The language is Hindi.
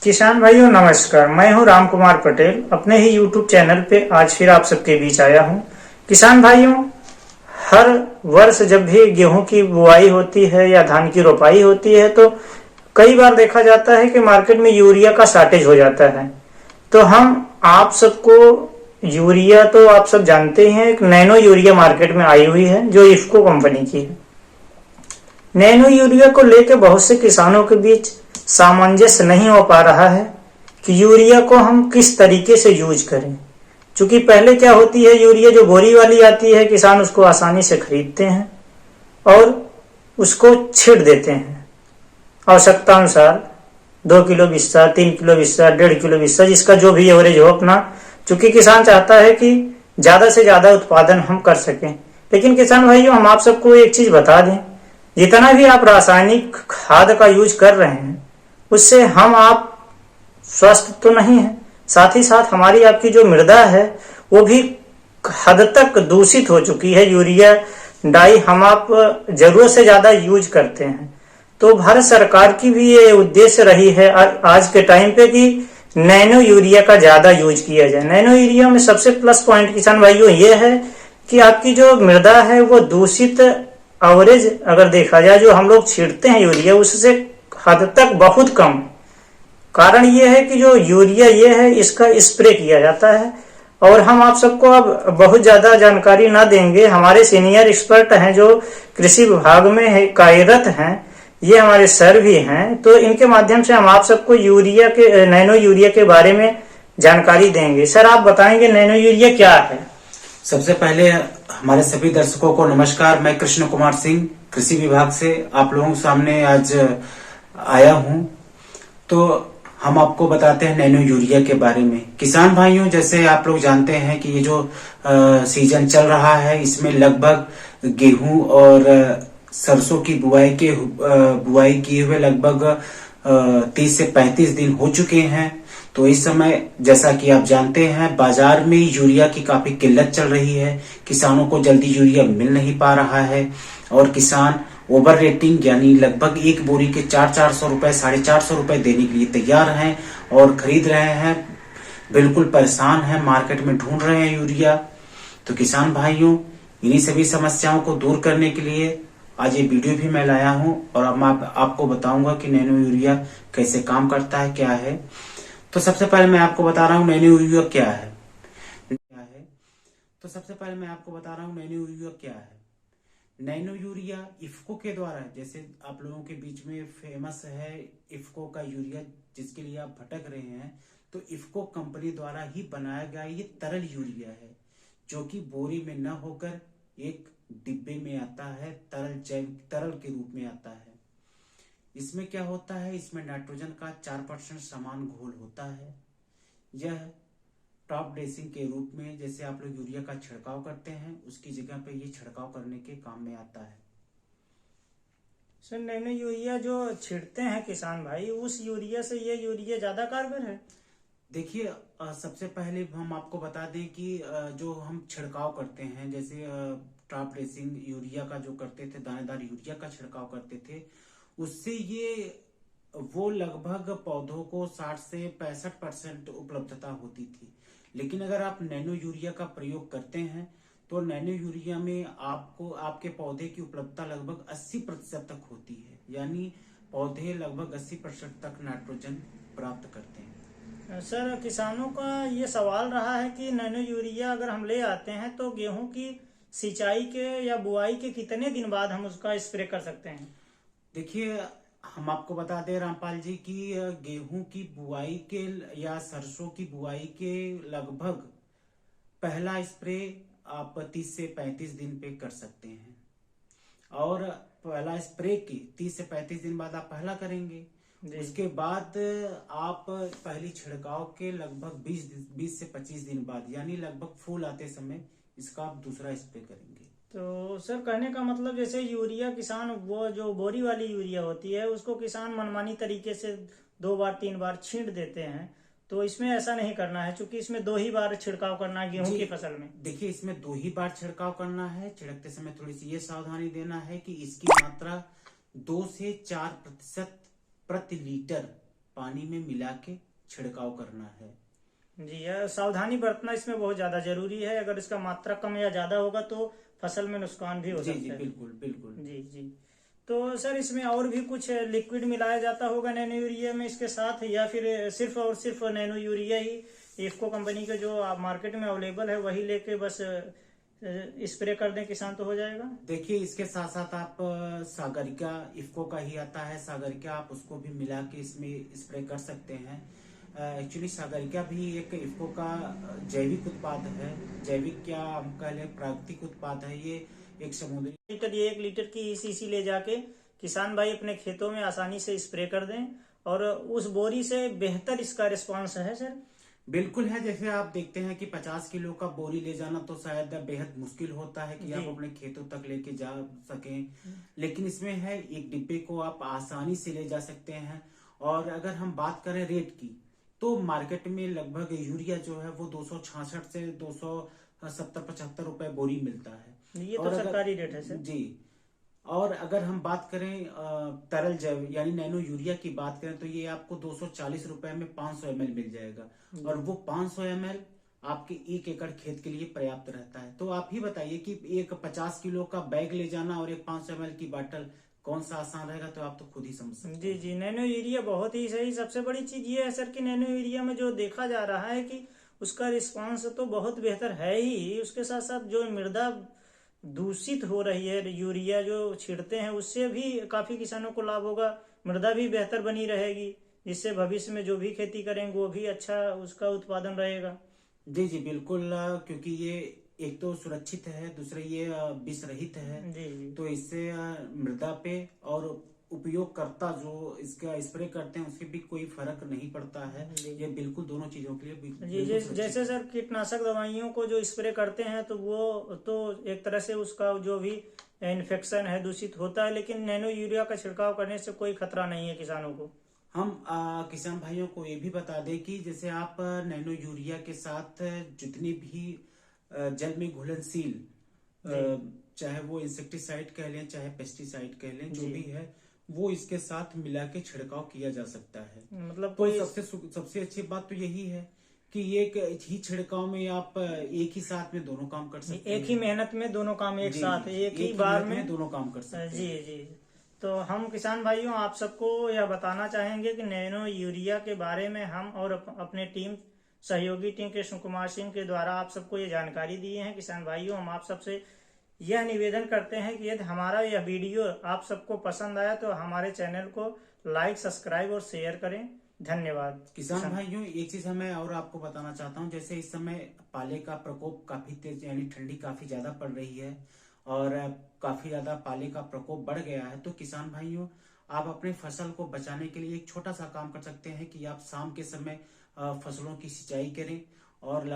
किसान भाइयों नमस्कार। मैं हूं राम कुमार पटेल, अपने ही YouTube चैनल पे आज फिर आप सबके बीच आया हूं। किसान भाइयों, हर वर्ष जब भी गेहूं की बुआई होती है या धान की रोपाई होती है तो कई बार देखा जाता है कि मार्केट में यूरिया का शॉर्टेज हो जाता है। तो हम आप सबको यूरिया तो आप सब जानते हैं, एक नैनो यूरिया मार्केट में आई हुई है जो इफ्को कंपनी की है। नैनो यूरिया को लेकर बहुत से किसानों के बीच सामंजस्य नहीं हो पा रहा है कि यूरिया को हम किस तरीके से यूज करें। क्योंकि पहले क्या होती है, यूरिया जो बोरी वाली आती है, किसान उसको आसानी से खरीदते हैं और उसको छिड़ देते हैं आवश्यकता अनुसार। 2 किलो बिस्सा, 3 किलो बिस्सा, 1.5 किलो बिस्सा, जिसका जो भी एवरेज हो अपना। चूंकि किसान चाहता है कि ज्यादा से ज्यादा उत्पादन हम कर सकें। लेकिन किसान भाइयों, हम आप सबको एक चीज बता दें, जितना भी आप रासायनिक खाद का यूज कर रहे हैं उससे हम आप स्वस्थ तो नहीं है, साथ ही साथ हमारी आपकी जो मृदा है वो भी हद तक दूषित हो चुकी है। यूरिया डाई हम आप जरूरत से ज्यादा यूज करते हैं। तो भारत सरकार की भी ये उद्देश्य रही है आज के टाइम पे कि नैनो यूरिया का ज्यादा यूज किया जाए। नैनो यूरिया में सबसे प्लस पॉइंट किसान भाइयों ये है कि आपकी जो मृदा है वो दूषित एवरेज अगर देखा जाए जो हम लोग छींटते हैं यूरिया, उससे हद तक बहुत कम। कारण ये है कि जो यूरिया ये है इसका स्प्रे किया जाता है। और हम आप सबको अब बहुत ज्यादा जानकारी ना देंगे, हमारे सीनियर एक्सपर्ट हैं जो कृषि विभाग में है, कार्यरत हैं, ये हमारे सर भी हैं। तो इनके माध्यम से हम आप सबको यूरिया के नैनो यूरिया के बारे में जानकारी देंगे। सर आप बताएंगे नैनो यूरिया क्या है? सबसे पहले हमारे सभी दर्शकों को नमस्कार। मैं कृष्ण कुमार सिंह कृषि विभाग से आप लोगों के सामने आज आया हूं। तो हम आपको बताते हैं नैनो यूरिया के बारे में। किसान भाइयों, जैसे आप लोग जानते हैं कि ये जो सीजन चल रहा है इसमें लगभग गेहूं और सरसों की बुआई किए हुए लगभग 30 से 35 दिन हो चुके हैं। तो इस समय जैसा कि आप जानते हैं बाजार में यूरिया की काफी किल्लत चल रही है। किसानों को जल्दी यूरिया मिल नहीं पा रहा है और किसान ओवर रेटिंग यानी लगभग एक बोरी के 400-400 रुपए, 450 रुपए देने के लिए तैयार हैं और खरीद रहे हैं। बिल्कुल परेशान हैं, मार्केट में ढूंढ रहे हैं यूरिया। तो किसान भाइयों, इन्हीं सभी समस्याओं को दूर करने के लिए आज ये वीडियो भी मैं लाया हूं और अब आपको बताऊंगा कि नैनो यूरिया कैसे काम करता है, क्या है। तो सबसे पहले मैं आपको बता रहा हूँ नैनो यूरिया क्या है। नैनो यूरिया इफ्को के द्वारा, जैसे आप लोगों के बीच में फेमस है इफ्को का यूरिया जिसके लिए आप भटक रहे हैं, तो इफ्को कंपनी द्वारा ही बनाया गया ये तरल यूरिया है जो कि बोरी में न होकर एक डिब्बे में आता है, तरल के रूप में आता है। इसमें क्या होता है, इसमें नाइट्रोजन का 4% समान घोल होता है। यह टॉप ड्रेसिंग के रूप में जैसे आप लोग यूरिया का छिड़काव करते हैं उसकी जगह पे ये छिड़काव करने के काम में आता है। सर नैनो यूरिया जो छिड़ते हैं किसान भाई, उस यूरिया से ये यूरिया ज्यादा कारगर है? देखिए, सबसे पहले हम आपको बता दें कि जो हम छिड़काव करते हैं, जैसे टॉप ड्रेसिंग यूरिया का जो करते थे, दानेदार यूरिया का छिड़काव करते थे, उससे ये वो लगभग पौधों को 60 से 65% उपलब्धता होती थी। लेकिन अगर आप नैनो यूरिया का प्रयोग करते हैं तो नैनो यूरिया में आपको आपके पौधे की उपलब्धता लगभग 80% तक होती है, यानी पौधे लगभग 80% तक नाइट्रोजन प्राप्त करते हैं। सर किसानों का ये सवाल रहा है कि नैनो यूरिया अगर हम ले आते हैं तो गेहूं की सिंचाई के या बुआई के कितने दिन बाद हम उसका स्प्रे कर सकते हैं? देखिए, हम आपको बता दें रामपाल जी की गेहूं की बुआई के या सरसों की बुआई के लगभग पहला स्प्रे आप 30 से 35 दिन पे कर सकते हैं और पहला स्प्रे की 30 से 35 दिन बाद आप पहला करेंगे। उसके बाद आप पहली छिड़काव के लगभग 20 से 25 दिन बाद यानी लगभग फूल आते समय इसका आप दूसरा स्प्रे करेंगे। तो सर कहने का मतलब जैसे यूरिया किसान वो जो बोरी वाली यूरिया होती है उसको किसान मनमानी तरीके से 2 बार 3 बार छींट देते हैं, तो इसमें ऐसा नहीं करना है क्योंकि इसमें 2 ही बार छिड़काव करना है गेहूं की फसल में। देखिए, इसमें 2 ही बार छिड़काव करना है। छिड़कते समय थोड़ी सी ये सावधानी देना है कि इसकी मात्रा 2 से 4% प्रति लीटर पानी में मिला के छिड़काव करना है। जी, यह सावधानी बरतना इसमें बहुत ज्यादा जरूरी है। अगर इसका मात्रा कम या ज्यादा होगा तो फसल में नुकसान भी हो जी सकता जी है। बिल्कुल बिल्कुल। जी जी। तो सर इसमें और भी कुछ लिक्विड मिलाया जाता होगा नैनो यूरिया में इसके साथ, या फिर सिर्फ और सिर्फ नैनो यूरिया ही इफको कंपनी के जो मार्केट में अवेलेबल है वही लेके बस स्प्रे कर दें किसान तो हो जाएगा? देखिए, इसके साथ साथ आप सागरिका इफको का ही आता है, सागरिका आप उसको भी मिला के इसमें स्प्रे कर सकते हैं। एक्चुअली सागरिका भी एक इफको का जैविक उत्पाद है, जैविक क्या हम कह लें प्राकृतिक उत्पाद है। ये एक समुद्री लीटर ये 1 लीटर की शीशी ले जाके किसान भाई अपने खेतों में आसानी से स्प्रे कर दें, और उस बोरी से बेहतर इसका रिस्पांस है सर। बिल्कुल है। जैसे आप देखते हैं कि 50 किलो का बोरी ले जाना तो शायद बेहद मुश्किल होता है कि आप अपने खेतों तक लेके जा सकें, लेकिन इसमें है एक डिब्बे को आप आसानी से ले जा सकते हैं। और अगर हम बात करें रेट की, तो मार्केट में लगभग यूरिया जो है वो 266 से 270-75 रुपए बोरी मिलता है। ये तो सरकारी रेट है सर। जी। और अगर हम बात करें तरल जैव यानी नैनो यूरिया की बात करें तो ये आपको 240 रुपए में 500 ml मिल जाएगा, और वो 500 ml आपके 1 एकड़ खेत के लिए पर्याप्त रहता है। तो आप ही बताइए कि एक 50 किलो का बैग ले जाना और एक 500 ml की बाटल कौन सा आसान रहेगा, तो आप तो खुद ही समझ सकते हैं। जी जी, नैनो यूरिया बहुत ही सही। सबसे बड़ी चीज ये है सर कि नैनो यूरिया में जो देखा जा रहा है कि उसका रिस्पांस तो बहुत बेहतर है ही, उसके साथ साथ जो मृदा दूषित हो रही है यूरिया जो छिड़ते हैं उससे भी काफी किसानों को लाभ होगा, मृदा भी बेहतर बनी रहेगी, जिससे भविष्य में जो भी खेती करेंगे वो भी अच्छा उसका उत्पादन रहेगा। जी जी बिल्कुल, क्योंकि ये एक तो सुरक्षित है, दूसरे ये विष रहित है। जी जी। तो इससे मृदा पे और उपयोगकर्ता जो इसका स्प्रे करते हैं उसके भी कोई फर्क नहीं पड़ता है। ये बिल्कुल दोनों चीजों के लिए जी, जैसे सर कीटनाशक दवाइयों को जो स्प्रे करते हैं तो वो तो एक तरह से उसका जो भी इन्फेक्शन है दूषित होता है, लेकिन नैनो यूरिया का छिड़काव करने से कोई खतरा नहीं है किसानों को। हम किसान भाइयों को ये भी बता दें कि जैसे आप नैनो यूरिया के साथ जितने भी जल में घुलनशील चाहे वो इंसेक्टिसाइड कह लें चाहे पेस्टिसाइड कह लें, जो भी है वो इसके साथ मिला के छिड़काव किया जा सकता है। मतलब कोई सबसे अच्छी बात तो यही है कि एक ही छिड़काव में आप एक ही साथ में दोनों काम कर सकते हैं। एक ही मेहनत में दोनों काम एक साथ एक ही बार में दोनों काम कर सकते हैं। जी जी। तो हम किसान भाइयों आप सबको यह बताना चाहेंगे कि नैनो यूरिया के बारे में हम और अपने टीम सहयोगी टीम कृष्ण कुमार सिंह के द्वारा आप सबको ये जानकारी दी है। किसान भाइयों, हम आप सबसे यह निवेदन करते हैं कि यदि हमारा यह वीडियो आप सबको पसंद आया तो हमारे चैनल को लाइक, सब्सक्राइब और शेयर करें। धन्यवाद। किसान भाइयों, एक चीज मैं और आपको बताना चाहता हूं, जैसे इस समय पाले का प्रकोप काफी तेज यानी ठंडी काफी ज्यादा पड़ रही है और काफी ज्यादा पाले का प्रकोप बढ़ गया है। तो किसान भाइयों, आप अपने फसल को बचाने के लिए एक छोटा सा काम कर सकते हैं कि आप शाम के समय फसलों की सिंचाई करें और